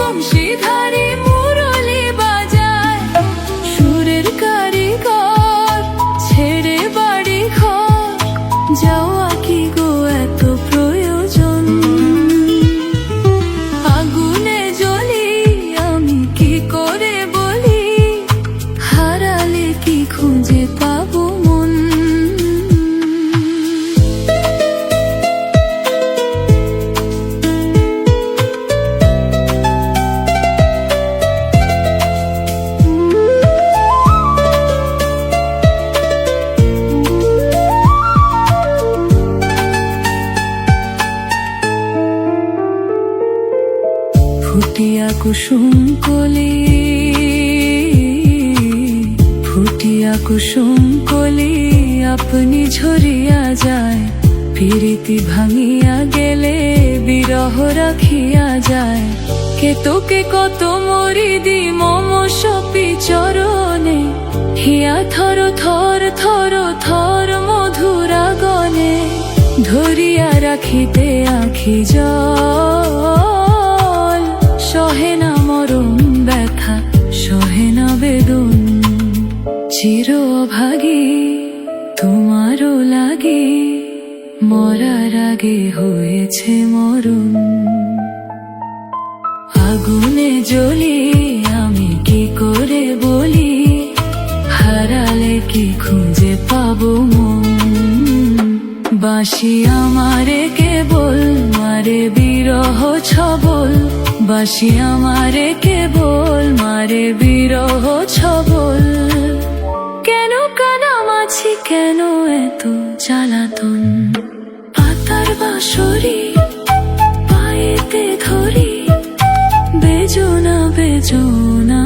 বংশীধারী মুরলি বাজায়, সুরের কারিগর ছেড়ে বাড়ি ঘর, যাওয়া কি গো এত প্রয়োজন? আগুনে জ্বলি আমি কি করে বলি, হারালে কি খুঁজে পাবো মন? ফুটিয়া কুসুম কলি, ফুটিয়া কুসুম কলি আপনি ঝরিয়া যায়, প্রীতি ভাঙিয়া গেলে বিরহ রাখিয়া যায়। কে তোকে কত মরিদি মম সপি চরণে, হিয়া থর থর থর থর মধুরা গনে, ধরিয়া রাখিতে আখি জল, সহে না মরণ ব্যথা সহে না বেদন। চির অভাগী তোমারও লাগে, মরার আগে হয়েছে মরণ। আগুনে জ্বলি আমি কি করে বলি, হারালে কি খুঁজে পাবো মন? বাঁশি আমারে কেবল মারে বিরহ ছবল, বাঁশি আমারে কেবল মারে বিরহ ছবল। কেন কানামাছি কেন এত জ্বালাতন, পাতার বাঁশরি পায়েতে ধরি, বেজোনা বেজোনা।